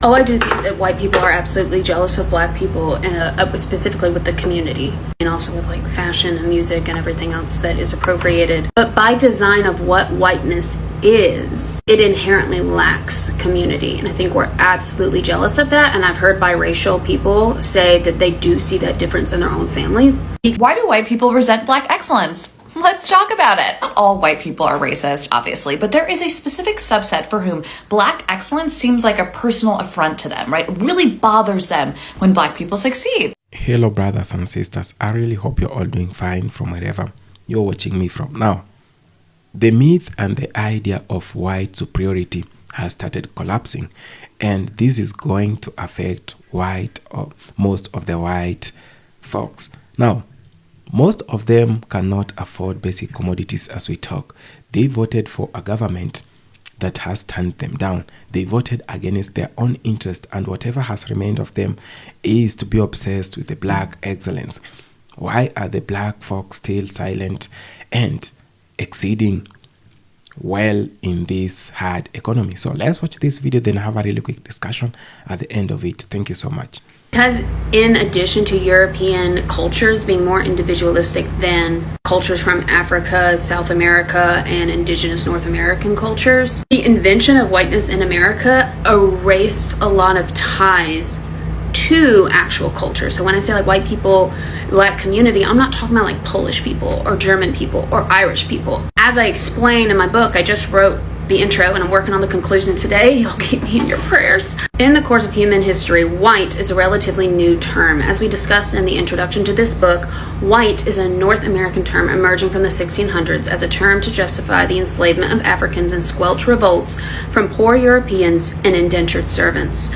Oh, I do think that white people are absolutely jealous of black people, specifically with the community, and also with like fashion and music and everything else that is appropriated. But by design of what whiteness is, it inherently lacks community. And I think we're absolutely jealous of that. And I've heard biracial people say that they do see that difference in their own families. Why do white people resent black excellence? Let's talk about it. Not all white people are racist, obviously, but there is a specific subset for whom black excellence seems like a personal affront to them, right? It really bothers them when black people succeed. Hello, brothers and sisters. I really hope you're all doing fine from wherever you're watching me from. Now, the myth and the idea of white superiority has started collapsing, and this is going to affect most of the white folks. Now, most of them cannot afford basic commodities as we talk. They voted for a government that has turned them down. They voted against their own interest, and whatever has remained of them is to be obsessed with the black excellence. Why are the black folks still silent and exceeding well in this hard economy? So let's watch this video, then have a really quick discussion at the end of it. Thank you so much. Because in addition to European cultures being more individualistic than cultures from Africa, South America, and indigenous North American cultures, the invention of whiteness in America erased a lot of ties to actual culture. So when I say like white people, black community, I'm not talking about like Polish people or German people or Irish people. As I explain in my book, I just wrote the intro and I'm working on the conclusion today. Y'all keep me in your prayers. In the course of human history, white is a relatively new term. As we discussed in the introduction to this book, white is a North American term emerging from the 1600s as a term to justify the enslavement of Africans and squelch revolts from poor Europeans and indentured servants.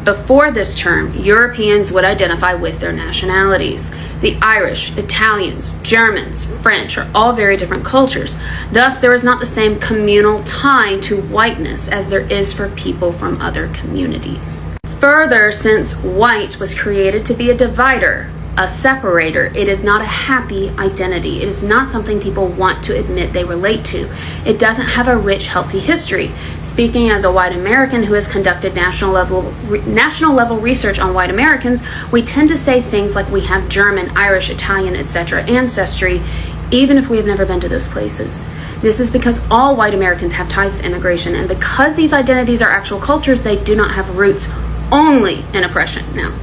Before this term, Europeans would identify with their nationalities. The Irish, Italians, Germans, French are all very different cultures. Thus, there is not the same communal tie to whiteness as there is for people from other communities. Further, since white was created to be a divider, a separator, it is not a happy identity. It is not something people want to admit they relate to. It doesn't have a rich, healthy history. Speaking as a white American who has conducted national level research on white Americans, we tend to say things like we have German, Irish, Italian, etc. ancestry, even if we have never been to those places. This is because all white Americans have ties to immigration, and because these identities are actual cultures, they do not have roots only in oppression. Now,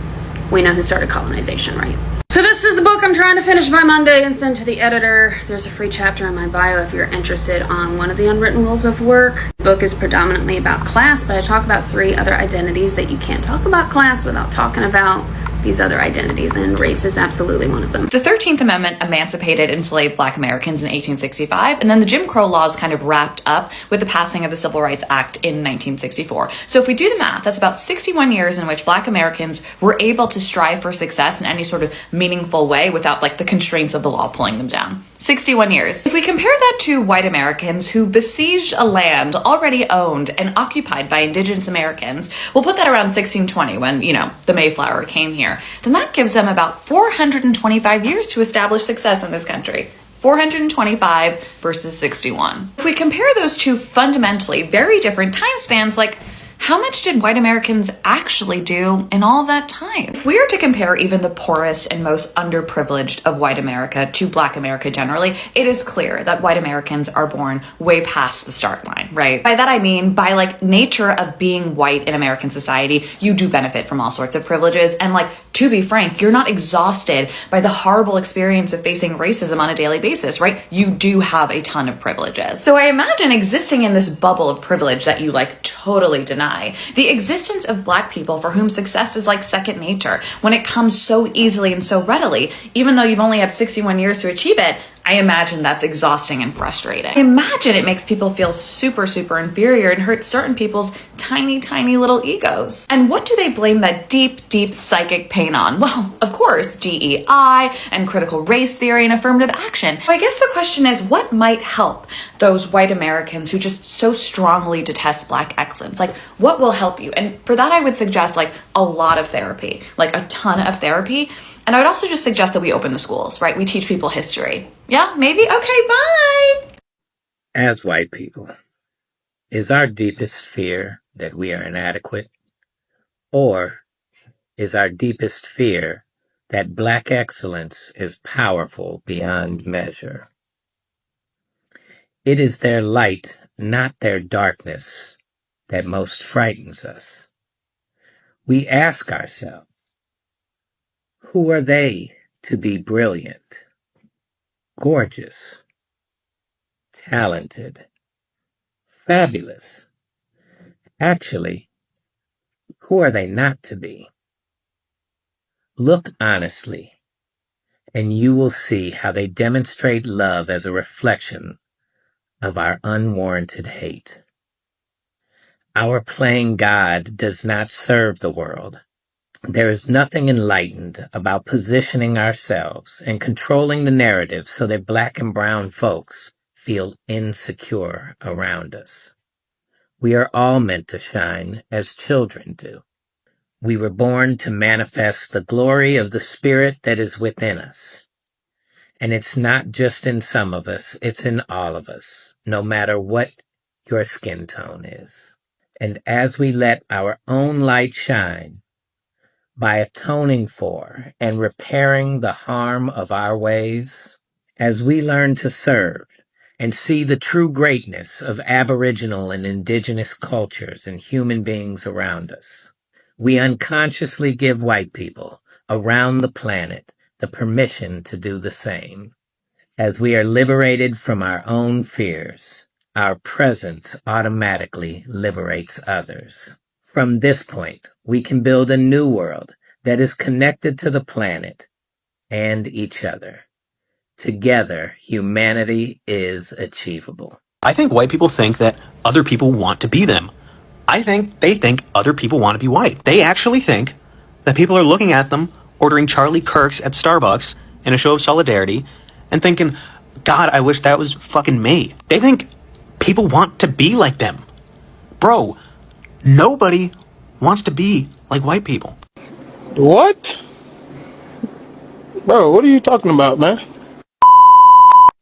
we know who started colonization, right? So this is the book I'm trying to finish by Monday and send to the editor. There's a free chapter in my bio if you're interested on one of the unwritten rules of work. The book is predominantly about class, but I talk about 3 other identities that you can't talk about class without talking about these other identities, and race is absolutely one of them. The 13th Amendment emancipated enslaved black Americans in 1865, and then the Jim Crow laws kind of wrapped up with the passing of the Civil Rights Act in 1964. So if we do the math, that's about 61 years in which black Americans were able to strive for success in any sort of meaningful way without like the constraints of the law pulling them down. 61 years. If we compare that to white Americans who besieged a land already owned and occupied by indigenous Americans, we'll put that around 1620 when, the Mayflower came here, then that gives them about 425 years to establish success in this country. 425 versus 61. If we compare those two fundamentally very different time spans, like how much did white Americans actually do in all that time? If we are to compare even the poorest and most underprivileged of white America to black America generally, it is clear that white Americans are born way past the start line, right? By that I mean, by like nature of being white in American society, you do benefit from all sorts of privileges. And like, to be frank, you're not exhausted by the horrible experience of facing racism on a daily basis, right? You do have a ton of privileges. So I imagine existing in this bubble of privilege that you like totally deny, the existence of black people for whom success is like second nature when it comes so easily and so readily, even though you've only had 61 years to achieve it. I imagine that's exhausting and frustrating. I imagine it makes people feel super, super inferior and hurts certain people's tiny, tiny little egos. And what do they blame that deep, deep psychic pain on? Well, of course, DEI and critical race theory and affirmative action. So I guess the question is, what might help those white Americans who just so strongly detest black excellence? Like, what will help you? And for that, I would suggest like a lot of therapy, like a ton of therapy. And I would also just suggest that we open the schools, right? We teach people history. Yeah, maybe? Okay, bye! As white people, is our deepest fear that we are inadequate? Or is our deepest fear that Black excellence is powerful beyond measure? It is their light, not their darkness, that most frightens us. We ask ourselves, who are they to be brilliant, gorgeous, talented, fabulous? Actually, who are they not to be? Look honestly, and you will see how they demonstrate love as a reflection of our unwarranted hate. Our playing God does not serve the world. There is nothing enlightened about positioning ourselves and controlling the narrative so that Black and brown folks feel insecure around us. We are all meant to shine as children do. We were born to manifest the glory of the Spirit that is within us. And it's not just in some of us, it's in all of us, no matter what your skin tone is. And as we let our own light shine, by atoning for and repairing the harm of our ways, as we learn to serve and see the true greatness of Aboriginal and Indigenous cultures and human beings around us, we unconsciously give white people around the planet the permission to do the same. As we are liberated from our own fears, our presence automatically liberates others. From this point, we can build a new world that is connected to the planet and each other. Together, humanity is achievable. I think white people think that other people want to be them. I think they think other people want to be white. They actually think that people are looking at them, ordering Charlie Kirk's at Starbucks in a show of solidarity, and thinking, God, I wish that was fucking me. They think people want to be like them. Bro, nobody wants to be like white people. What? Bro, what are you talking about, man?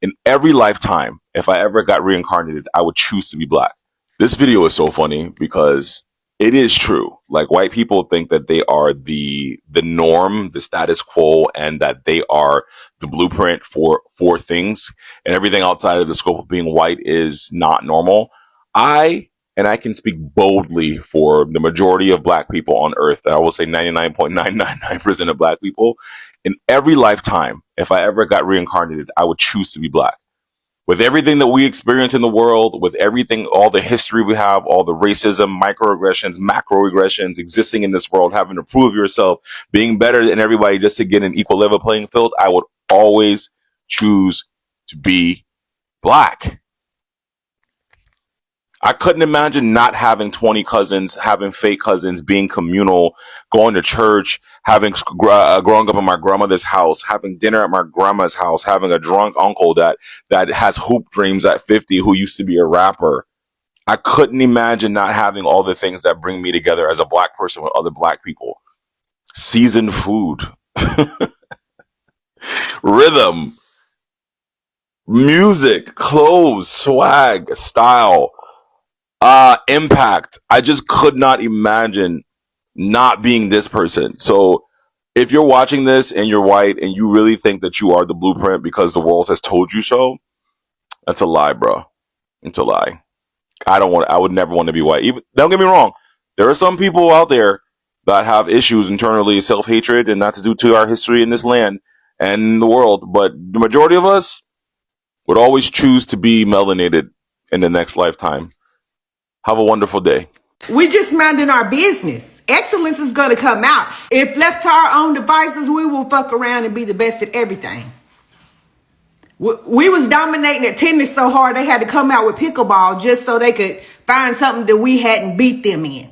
In every lifetime, if I ever got reincarnated, I would choose to be Black. This video is so funny because it is true. Like, white people think that they are the norm, the status quo, and that they are the blueprint for things, and everything outside of the scope of being white is not normal. And I can speak boldly for the majority of Black people on earth, that I will say 99.999% of Black people. In every lifetime, if I ever got reincarnated, I would choose to be Black. With everything that we experience in the world, with everything, all the history we have, all the racism, microaggressions, macroaggressions existing in this world, having to prove yourself, being better than everybody just to get an equal level playing field, I would always choose to be Black. I couldn't imagine not having 20 cousins, having fake cousins, being communal, going to church, having growing up in my grandmother's house, having dinner at my grandma's house, having a drunk uncle that has hoop dreams at 50 who used to be a rapper. I couldn't imagine not having all the things that bring me together as a Black person with other Black people. Seasoned food, rhythm, music, clothes, swag, style. Impact. I just could not imagine not being this person. So if you're watching this and you're white and you really think that you are the blueprint because the world has told you so, that's a lie, bro. It's a lie. I would never want to be white. Even, don't get me wrong. There are some people out there that have issues internally, self-hatred, and that's due to our history in this land and the world. But the majority of us would always choose to be melanated in the next lifetime. Have a wonderful day. We just minding our business. Excellence is going to come out. If left to our own devices, we will fuck around and be the best at everything. We was dominating at tennis so hard they had to come out with pickleball just so they could find something that we hadn't beat them in.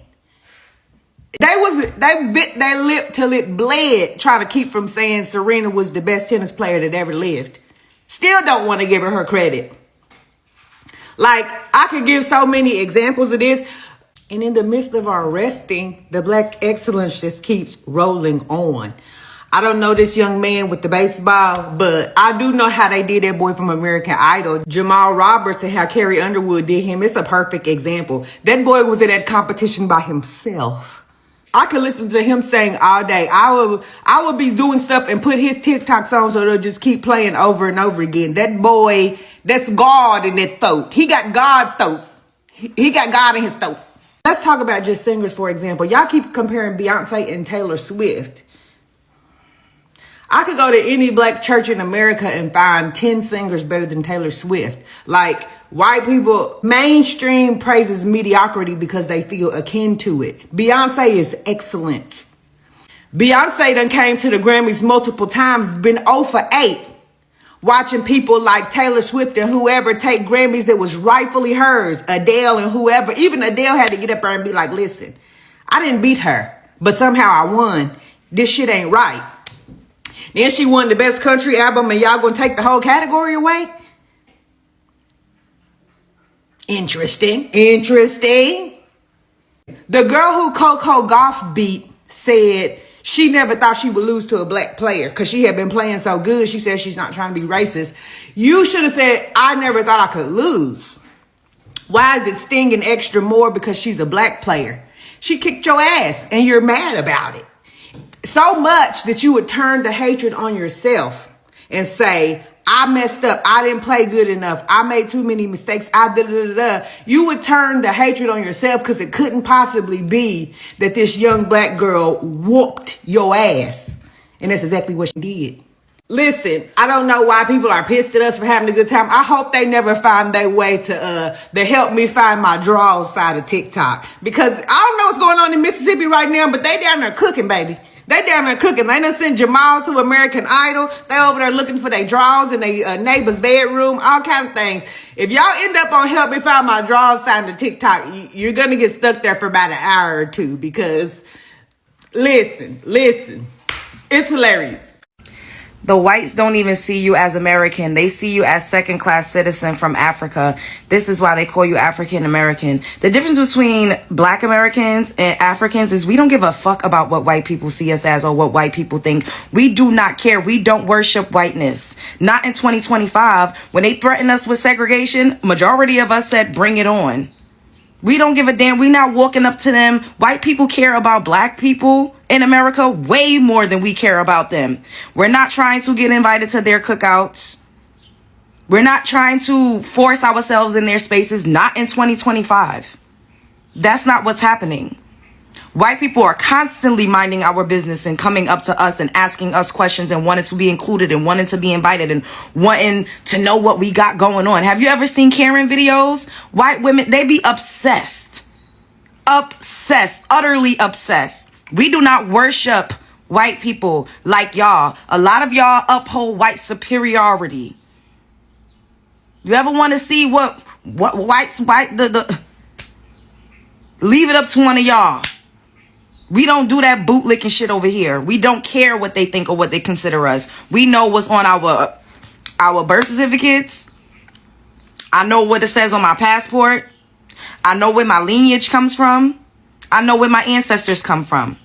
They bit their lip till it bled trying to keep from saying Serena was the best tennis player that ever lived. Still don't want to give her credit. Like, I could give so many examples of this. And in the midst of our resting, the Black excellence just keeps rolling on. I don't know this young man with the baseball, but I do know how they did that boy from American Idol, Jamal Roberts, and how Carrie Underwood did him. It's a perfect example. That boy was in that competition by himself. I could listen to him sing all day. I would be doing stuff and put his TikToks on so they'll just keep playing over and over again. That boy, that's God in that throat. He got God throat. He got God in his throat. Let's talk about just singers, for example. Y'all keep comparing Beyonce and Taylor Swift. I could go to any black church in America and find 10 singers better than Taylor Swift. Like, white people, mainstream praises mediocrity because they feel akin to it. Beyonce is excellence. Beyonce done came to the Grammys multiple times, been 0 for 8. Watching people like Taylor Swift and whoever take Grammys that was rightfully hers. Adele and whoever. Even Adele had to get up there and be like, listen, I didn't beat her, but somehow I won. This shit ain't right. Then she won the best country album and y'all gonna take the whole category away? Interesting. The girl who Coco Gauff beat said she never thought she would lose to a black player because she had been playing so good. She said she's not trying to be racist. You should have said, I never thought I could lose. Why is it stinging extra more because she's a black player? She kicked your ass and you're mad about it. So much that you would turn the hatred on yourself and say, I messed up. I didn't play good enough. I made too many mistakes. You would turn the hatred on yourself because it couldn't possibly be that this young black girl whooped your ass. And that's exactly what she did. Listen, I don't know why people are pissed at us for having a good time. I hope they never find their way to the help me find my draws side of TikTok. Because I don't know what's going on in Mississippi right now, but they down there cooking, baby. They down there cooking. They done sent Jamal to American Idol. They over there looking for their drawers in their neighbor's bedroom, all kind of things. If y'all end up on help me find my draws side of TikTok, you're going to get stuck there for about an hour or two because listen, it's hilarious. The whites don't even see you as American. They see you as second-class citizen from Africa. This is why they call you African American. The difference between black Americans and Africans is we don't give a fuck about what white people see us as or what white people think. We do not care. We don't worship whiteness. Not in 2025. When they threatened us with segregation, majority of us said, bring it on. We don't give a damn. We not walking up to them. White people care about black people in America way more than we care about them. We're not trying to get invited to their cookouts. We're not trying to force ourselves in their spaces. Not in 2025. That's not what's happening. White people are constantly minding our business and coming up to us and asking us questions and wanting to be included and wanting to be invited and wanting to know what we got going on. Have you ever seen Karen videos? White women, they be obsessed. Obsessed. Utterly obsessed. We do not worship white people like y'all. A lot of y'all uphold white superiority. You ever want to see what leave it up to one of y'all. We don't do that bootlicking shit over here. We don't care what they think or what they consider us. We know what's on our birth certificates. I know what it says on my passport. I know where my lineage comes from. I know where my ancestors come from.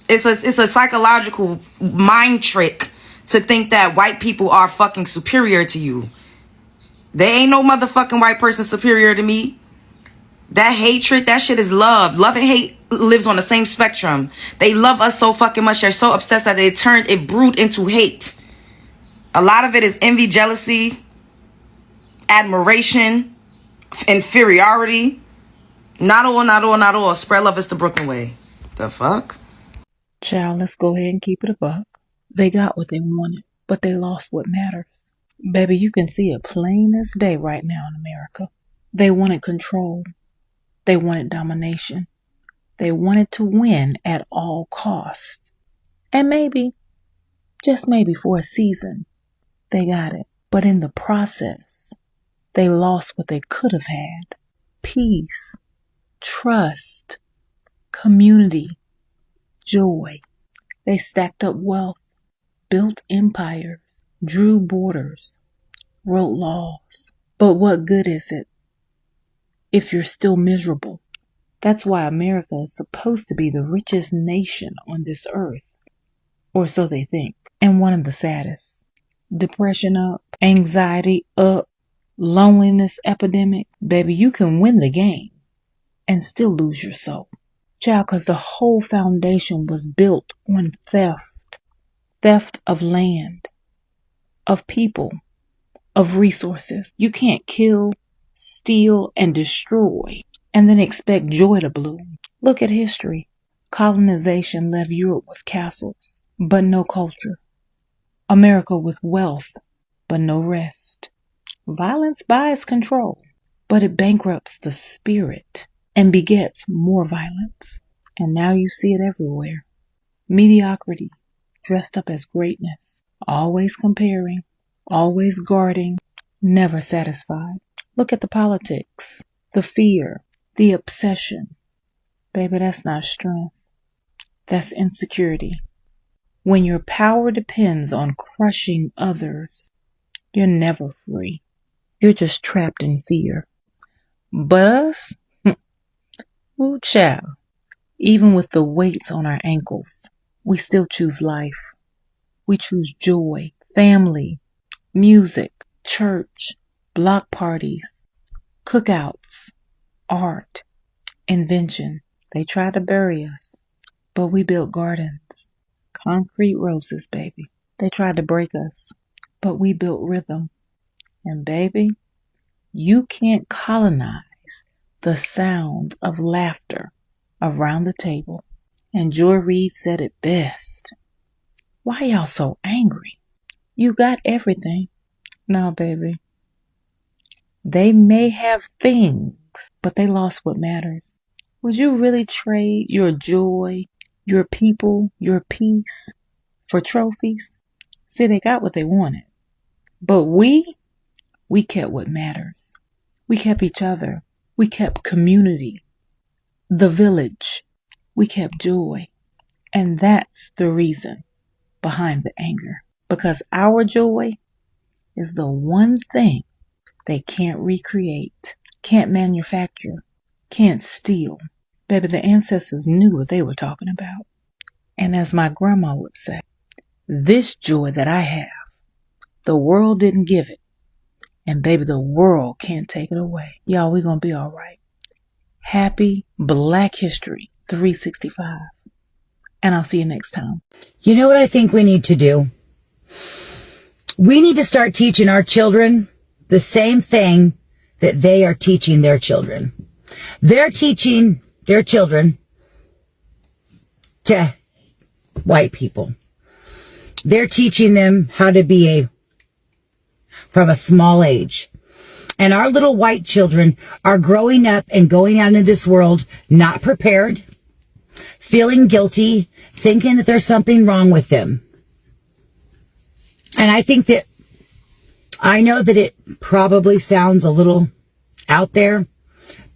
It's a psychological mind trick to think that white people are fucking superior to you. There ain't no motherfucking white person superior to me. That hatred, that shit is love. Love and hate lives on the same spectrum. They love us so fucking much. They're so obsessed that it brewed into hate. A lot of it is envy, jealousy, admiration, inferiority. Not all. Spread love is the Brooklyn way. The fuck? Child, let's go ahead and keep it a buck. They got what they wanted, but they lost what matters. Baby, you can see it plain as day right now in America. They wanted control. They wanted domination. They wanted to win at all costs. And maybe, just maybe for a season, they got it. But in the process, they lost what they could have had. Peace, trust, community, joy. They stacked up wealth, built empires, drew borders, wrote laws. But what good is it if you're still miserable? That's why America is supposed to be the richest nation on this earth. Or so they think. And one of the saddest. Depression up, anxiety up, loneliness epidemic. Baby, you can win the game and still lose your soul. Child, because the whole foundation was built on theft of land, of people, of resources. You can't kill, steal, and destroy and then expect joy to bloom. Look at history. Colonization left Europe with castles, but no culture. America with wealth, but no rest. Violence buys control, but it bankrupts the spirit and begets more violence. And now you see it everywhere. Mediocrity, dressed up as greatness, always comparing, always guarding, never satisfied. Look at the politics, the fear, the obsession. Baby, that's not strength. That's insecurity. When your power depends on crushing others, you're never free. You're just trapped in fear. But us? Ooh, child. Even with the weights on our ankles, we still choose life. We choose joy, family, music, church, block parties, cookouts, art, invention. They tried to bury us, but we built gardens. Concrete roses, baby. They tried to break us, but we built rhythm. And baby, you can't colonize the sound of laughter around the table. And Joy Reid said it best. Why y'all so angry? You got everything. No, baby. They may have things, but they lost what matters. Would you really trade your joy, your people, your peace for trophies? See, they got what they wanted. But we kept what matters. We kept each other. We kept community, the village. We kept joy. And that's the reason behind the anger. Because our joy is the one thing they can't recreate, can't manufacture, can't steal. Baby, the ancestors knew what they were talking about. And as my grandma would say, this joy that I have, the world didn't give it. And baby, the world can't take it away. Y'all, we're going to be all right. Happy Black History 365. And I'll see you next time. You know what I think we need to do? We need to start teaching our children the same thing that they are teaching their children. They're teaching their children to white people. They're teaching them how to be from a small age. And our little white children are growing up and going out into this world not prepared, feeling guilty, thinking that there's something wrong with them. And I know that it probably sounds a little out there,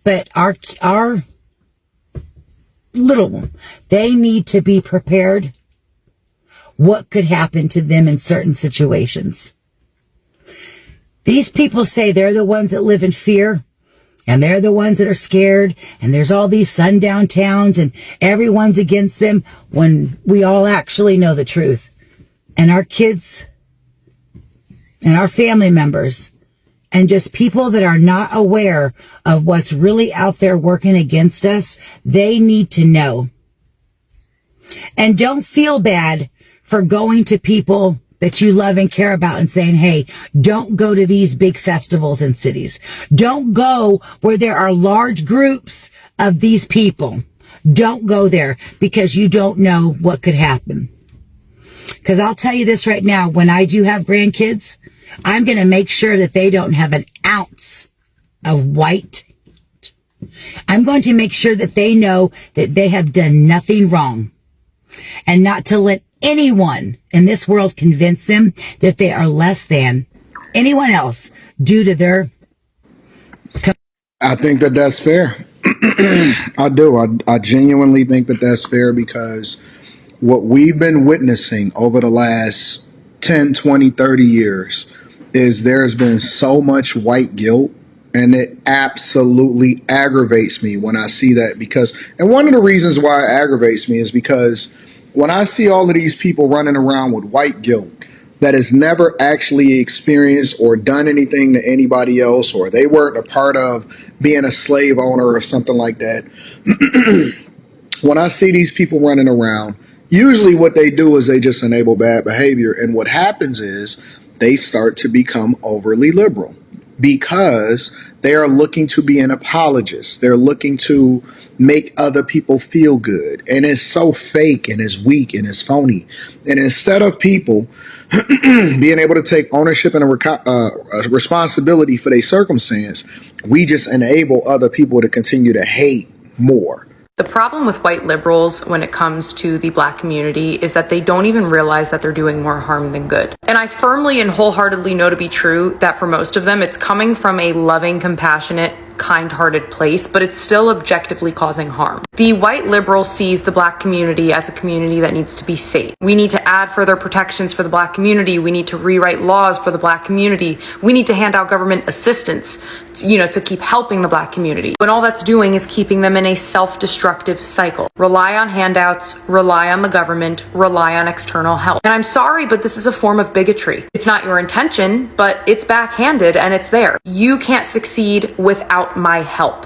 but our little one, they need to be prepared what could happen to them in certain situations. These people say they're the ones that live in fear, and they're the ones that are scared, and there's all these sundown towns, and everyone's against them, when we all actually know the truth. And our kids and our family members and just people that are not aware of what's really out there working against us, they need to know. And don't feel bad for going to people that you love and care about and saying, hey, don't go to these big festivals in cities. Don't go where there are large groups of these people. Don't go there, because you don't know what could happen. Because I'll tell you this right now, when I do have grandkids, I'm going to make sure that they don't have an ounce of white. I'm going to make sure that they know that they have done nothing wrong, and not to let anyone in this world convince them that they are less than anyone else due to their... I think that that's fair. I do. I genuinely think that that's fair, because what we've been witnessing over the last 10, 20, 30 years is there's been so much white guilt, and it absolutely aggravates me when I see that. And one of the reasons why it aggravates me is because when I see all of these people running around with white guilt that has never actually experienced or done anything to anybody else, or they weren't a part of being a slave owner or something like that. when I see these people running around, usually what they do is they just enable bad behavior. And what happens is they start to become overly liberal because they are looking to be an apologist. They're looking to make other people feel good. And it's so fake and it's weak and it's phony. And instead of people being able to take ownership and a responsibility for their circumstance, we just enable other people to continue to hate more. The problem with white liberals when it comes to the Black community is that they don't even realize that they're doing more harm than good. And I firmly and wholeheartedly know to be true that for most of them, it's coming from a loving, compassionate, kind-hearted place, but it's still objectively causing harm. The white liberal sees the Black community as a community that needs to be safe. We need to add further protections for the Black community. We need to rewrite laws for the Black community. We need to hand out government assistance, to keep helping the Black community. When all that's doing is keeping them in a self-destructive cycle. Rely on handouts, rely on the government, rely on external help. And I'm sorry, but this is a form of bigotry. It's not your intention, but it's backhanded and it's there. You can't succeed without my help.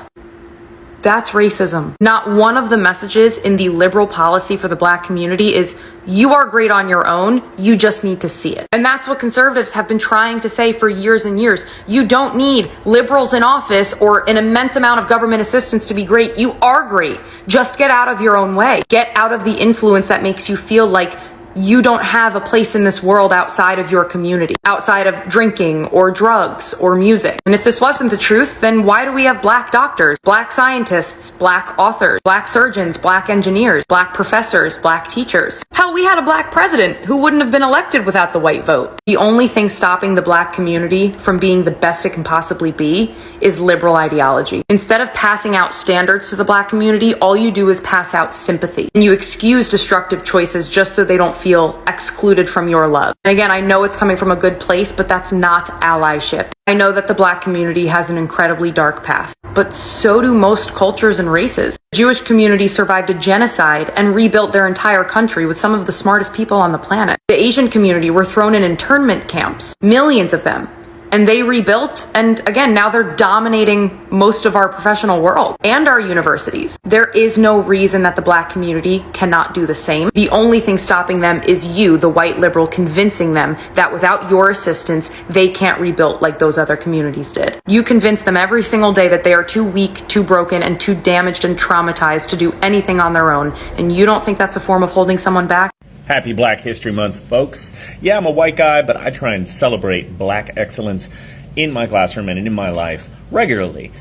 That's racism. Not one of the messages in the liberal policy for the Black community is, you are great on your own, you just need to see it. And that's what conservatives have been trying to say for years and years. You don't need liberals in office or an immense amount of government assistance to be great. You are great. Just get out of your own way. Get out of the influence that makes you feel like you don't have a place in this world outside of your community, outside of drinking or drugs or music. And if this wasn't the truth, then why do we have Black doctors, Black scientists, Black authors, Black surgeons, Black engineers, Black professors, Black teachers? Hell, we had a Black president who wouldn't have been elected without the white vote. The only thing stopping the Black community from being the best it can possibly be is liberal ideology. Instead of passing out standards to the Black community, all you do is pass out sympathy. And you excuse destructive choices just so they don't feel excluded from your love. And again, I know it's coming from a good place, but that's not allyship. I know that the Black community has an incredibly dark past, but so do most cultures and races. The Jewish community survived a genocide and rebuilt their entire country with some of the smartest people on the planet. The Asian community were thrown in internment camps, millions of them. And they rebuilt, and again, now they're dominating most of our professional world and our universities. There is no reason that the Black community cannot do the same. The only thing stopping them is you, the white liberal, convincing them that without your assistance, they can't rebuild like those other communities did. You convince them every single day that they are too weak, too broken, and too damaged and traumatized to do anything on their own. And you don't think that's a form of holding someone back? Happy Black History Month, folks. Yeah, I'm a white guy, but I try and celebrate Black excellence in my classroom and in my life regularly.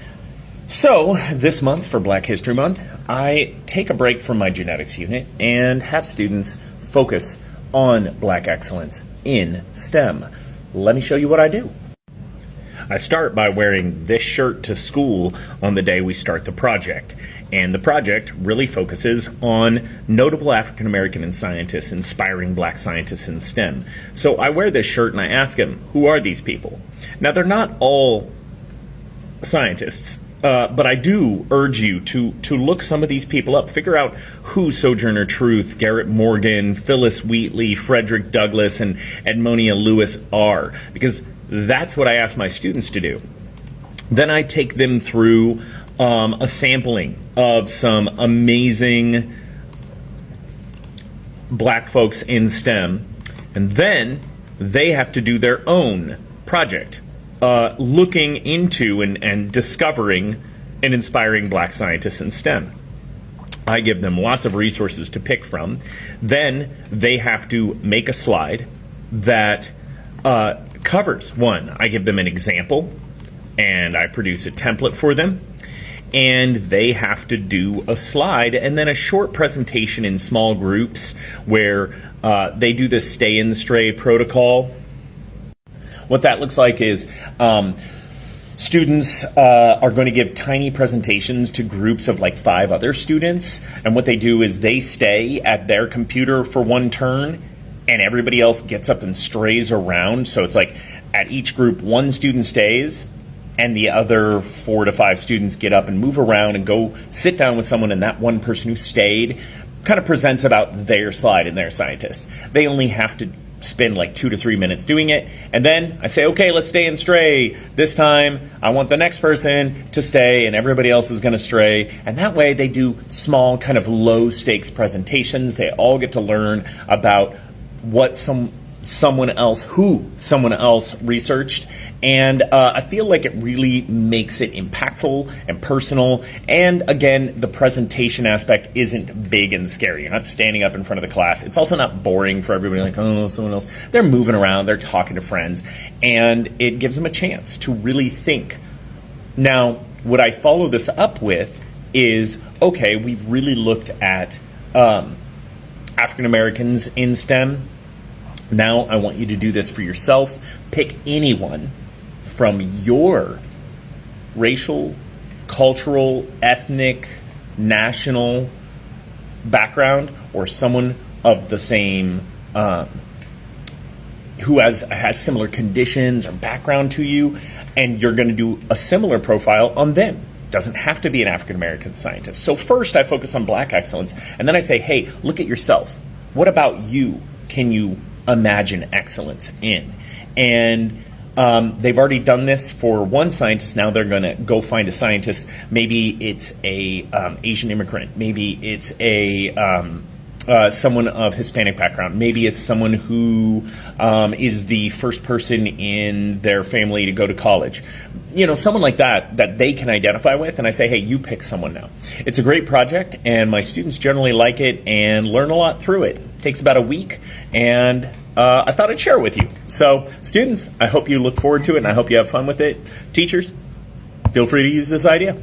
So, this month for Black History Month, I take a break from my genetics unit and have students focus on Black excellence in STEM. Let me show you what I do. I start by wearing this shirt to school on the day we start the project. And the project really focuses on notable African American and scientists, inspiring Black scientists in STEM. So I wear this shirt and I ask them, who are these people? Now, they're not all scientists, but I do urge you to look some of these people up. Figure out who Sojourner Truth, Garrett Morgan, Phyllis Wheatley, Frederick Douglass, and Edmonia Lewis are, because that's what I ask my students to do. Then I take them through a sampling of some amazing Black folks in STEM, and then they have to do their own project, looking into and discovering and inspiring Black scientists in STEM. I give them lots of resources to pick from. Then they have to make a slide that covers one. I give them an example, and I produce a template for them. And they have to do a slide and then a short presentation in small groups where they do the stay and stray protocol. What that looks like is students are going to give tiny presentations to groups of like 5 other students. And what they do is they stay at their computer for one turn and everybody else gets up and strays around. So it's like at each group, one student stays and the other 4 to 5 students get up and move around and go sit down with someone, and that one person who stayed kind of presents about their slide and their scientists. They only have to spend like 2 to 3 minutes doing it, and then I say, okay, let's stay and stray. This time I want the next person to stay and everybody else is going to stray. And that way they do small kind of low stakes presentations. They all get to learn about what someone else researched, and I feel like it really makes it impactful and personal. And again, the presentation aspect isn't big and scary. You're not standing up in front of the class. It's also not boring for everybody, like, oh, someone else. They're moving around, they're talking to friends, and it gives them a chance to really think. Now, what I follow this up with is, okay, we've really looked at African Americans in STEM. Now I want you to do this for yourself. Pick anyone from your racial, cultural, ethnic, national background, or someone of the same, who has similar conditions or background to you, and you're going to do a similar profile on them. Doesn't have to be an African American scientist. So first I focus on Black excellence, and then I say, hey, look at yourself. What about you can you imagine excellence in? And they've already done this for one scientist. Now they're going to go find a scientist. Maybe it's a Asian immigrant. Maybe it's a someone of Hispanic background. Maybe it's someone who is the first person in their family to go to college. You know, someone like that they can identify with, and I say, hey, you pick someone now. It's a great project, and my students generally like it and learn a lot through it. It takes about a week, and I thought I'd share it with you. So, students, I hope you look forward to it, and I hope you have fun with it. Teachers, feel free to use this idea.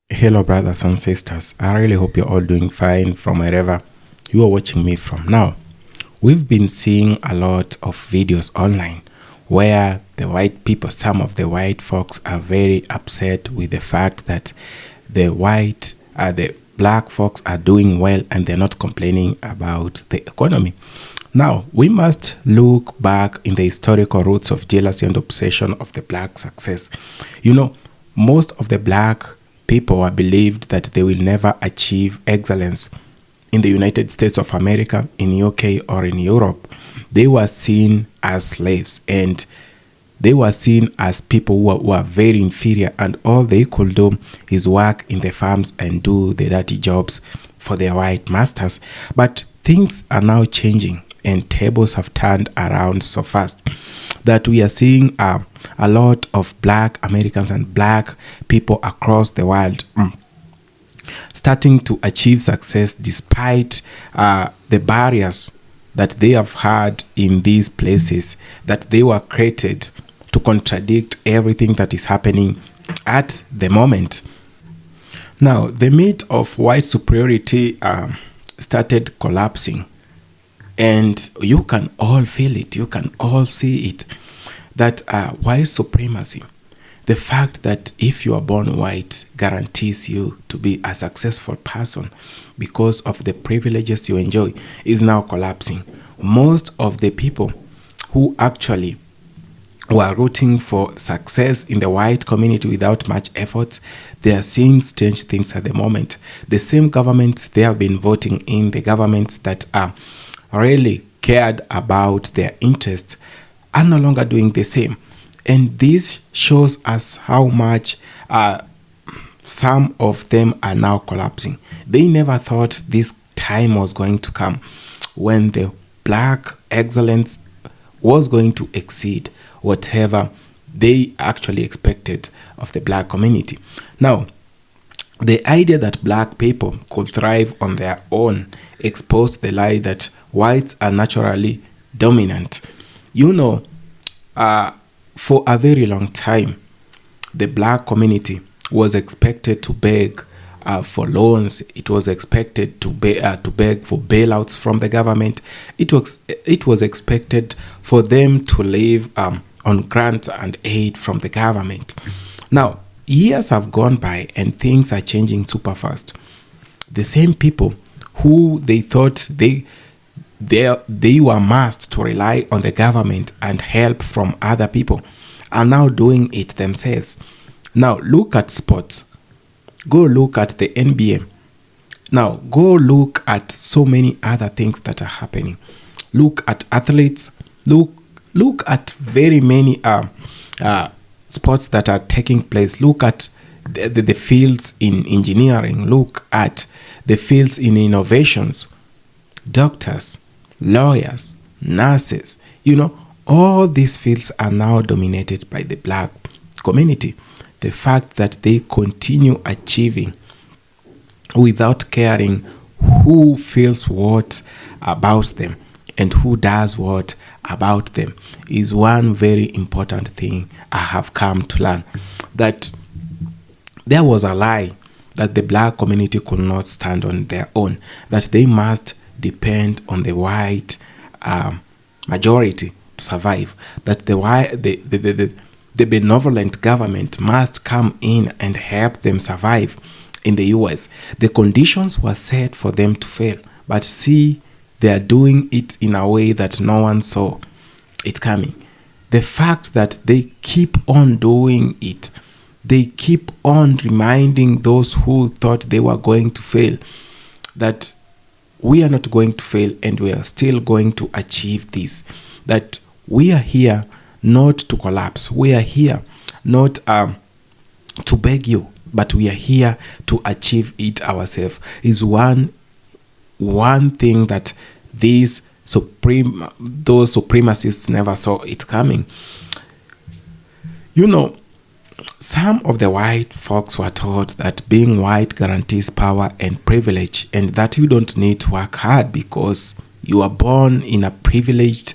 Hello, brothers and sisters. I really hope you're all doing fine from wherever you are watching me from. Now, we've been seeing a lot of videos online where the white people, some of the white folks, are very upset with the fact that the black folks are doing well and they're not complaining about the economy. Now, we must look back in the historical roots of jealousy and obsession of the black success. You know, most of the black people are believed that they will never achieve excellence in the United States of America, in UK, or in Europe. They were seen as slaves, and they were seen as people who were very inferior, and all they could do is work in the farms and do the dirty jobs for their white masters. But things are now changing, and tables have turned around so fast that we are seeing a lot of black Americans and black people across the world starting to achieve success despite the barriers that they have had in these places, that they were created to contradict everything that is happening at the moment. Now, the myth of white superiority started collapsing, and you can all feel it, you can all see it, that white supremacy, the fact that if you are born white guarantees you to be a successful person because of the privileges you enjoy, is now collapsing. Most of the people who actually were rooting for success in the white community without much effort, they are seeing strange things at the moment. The same governments they have been voting in, the governments that are really cared about their interests, are no longer doing the same. And this shows us how much some of them are now collapsing. They never thought this time was going to come when the black excellence was going to exceed whatever they actually expected of the black community. Now, the idea that black people could thrive on their own exposed the lie that whites are naturally dominant. You know, for a very long time, the black community was expected to beg for loans. It was expected to beg for bailouts from the government. It was expected for them to live on grants and aid from the government. Now, years have gone by and things are changing super fast. The same people who they thought they were must to rely on the government and help from other people are now doing it themselves. Now look at sports. Go look at the NBA. Now go look at so many other things that are happening. Look at athletes Look at very many sports that are taking place. Look at the fields in engineering. Look at the fields in innovations. Doctors, lawyers, nurses, all these fields are now dominated by the black community. The fact that they continue achieving without caring who feels what about them and who does what about them is one very important thing I have come to learn. That there was a lie that the black community could not stand on their own, that they must depend on the white majority to survive, that the benevolent government must come in and help them survive. In the US, the conditions were set for them to fail, but see, they are doing it in a way that no one saw it coming. The fact that they keep on doing it, they keep on reminding those who thought they were going to fail that we are not going to fail and we are still going to achieve this. That we are here not to collapse. We are here not to beg you, but we are here to achieve it ourselves. Is one thing that those supremacists never saw it coming. Some of the white folks were taught that being white guarantees power and privilege, and that you don't need to work hard because you are born in a privileged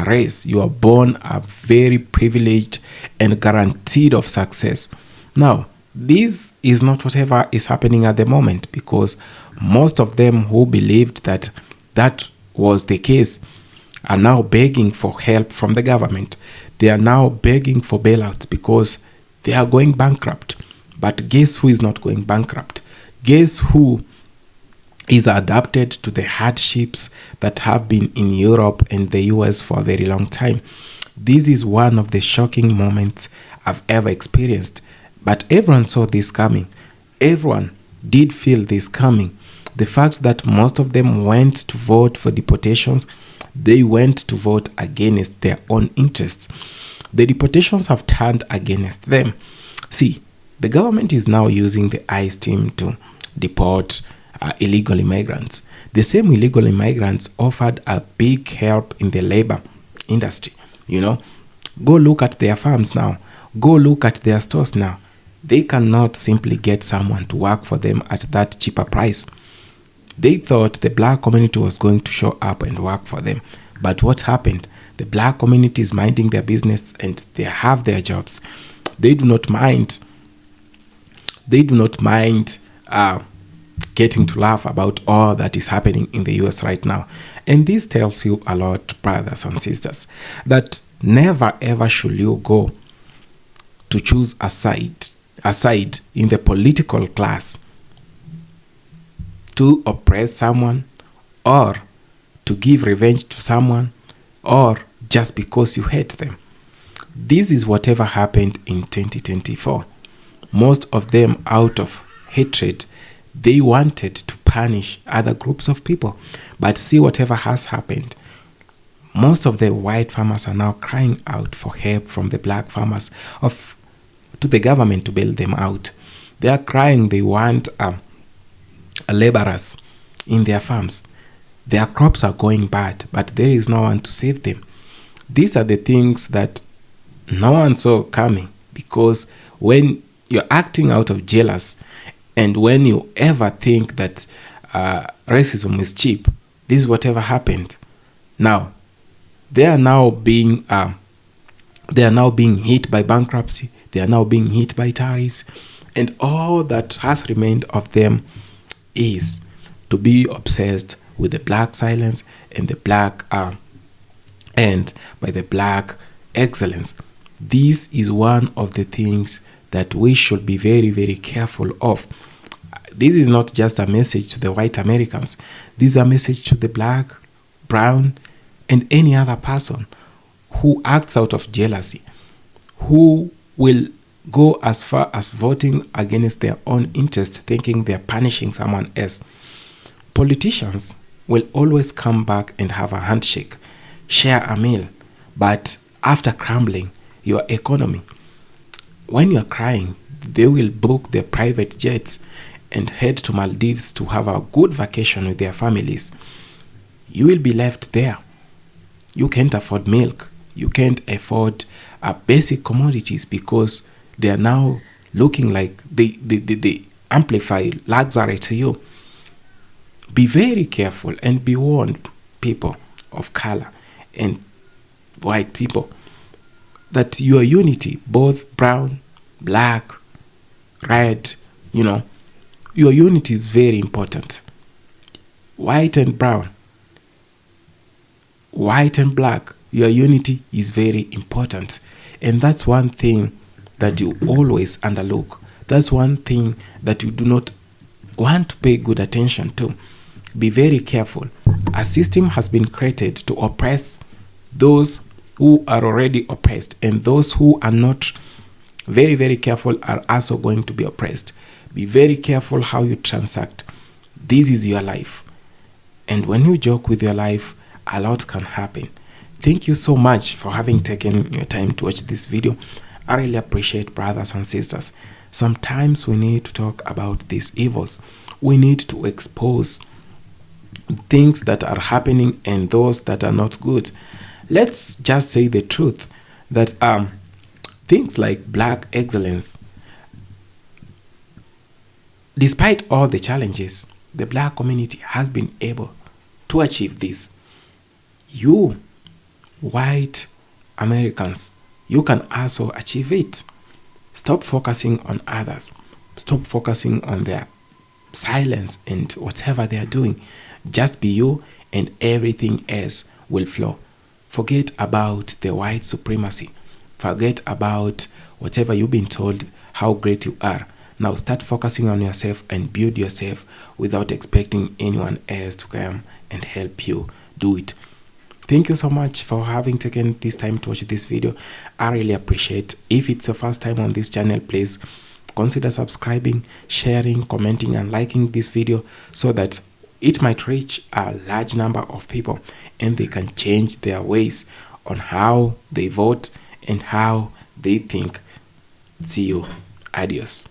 race. You are born a very privileged and guaranteed of success. Now, this is not whatever is happening at the moment, because most of them who believed that that was the case are now begging for help from the government. They are now begging for bailouts because they are going bankrupt. But guess who is not going bankrupt? Guess who is adapted to the hardships that have been in Europe and the US for a very long time? This is one of the shocking moments I've ever experienced. But everyone saw this coming. Everyone did feel this coming. The fact that most of them went to vote for deportations, they went to vote against their own interests. The deportations have turned against them. See, the government is now using the ICE team to deport illegal immigrants. The same illegal immigrants offered a big help in the labor industry. Go look at their farms now. Go look at their stores now. They cannot simply get someone to work for them at that cheaper price. They thought the black community was going to show up and work for them. But what happened? The black community is minding their business and they have their jobs. They do not mind. They do not mind getting to laugh about all that is happening in the US right now. And this tells you a lot, brothers and sisters, that never ever should you go to choose a side in the political class to oppress someone, or to give revenge to someone, or just because you hate them. This is whatever happened in 2024. Most of them, out of hatred, they wanted to punish other groups of people. But see whatever has happened. Most of the white farmers are now crying out for help from the black farmers to the government to bail them out. They are crying, they want laborers in their farms. Their crops are going bad, but there is no one to save them. These are the things that no one saw coming, because when you're acting out of jealous and when you ever think that racism is cheap, this is whatever happened. Now, they are now being hit by bankruptcy. They are now being hit by tariffs, and all that has remained of them is to be obsessed with the black silence and the black and by the black excellence. This is one of the things that we should be very, very careful of. This is not just a message to the white Americans. This is a message to the black, brown, and any other person who acts out of jealousy, who will go as far as voting against their own interests, thinking they're punishing someone else. Politicians will always come back and have a handshake, share a meal, but after crumbling your economy, when you're crying, they will book their private jets and head to Maldives to have a good vacation with their families. You will be left there. You can't afford milk. You can't afford basic commodities because they are now looking like they amplify luxury to you. Be very careful and be warned, people of color and white people, that your unity, both brown, black, red, your unity is very important. White and brown, white and black, your unity is very important. And that's one thing that you always underlook. That's one thing that you do not want to pay good attention to. Be very careful. A system has been created to oppress those who are already oppressed, and those who are not very, very careful are also going to be oppressed. Be very careful how you transact. This is your life. And when you joke with your life, a lot can happen. Thank you so much for having taken your time to watch this video. I really appreciate, brothers and sisters. Sometimes we need to talk about these evils. We need to expose things that are happening and those that are not good. Let's just say the truth that things like black excellence, despite all the challenges, the black community has been able to achieve this. You, white Americans, you can also achieve it. Stop focusing on others. Stop focusing on their silence and whatever they are doing. Just be you and everything else will flow. Forget about the white supremacy. Forget about whatever you've been told, how great you are. Now start focusing on yourself and build yourself without expecting anyone else to come and help you do it. Thank you so much for having taken this time to watch this video. I really appreciate. If it's your first time on this channel, please consider subscribing, sharing, commenting, and liking this video so that it might reach a large number of people and they can change their ways on how they vote and how they think. See you. Adios.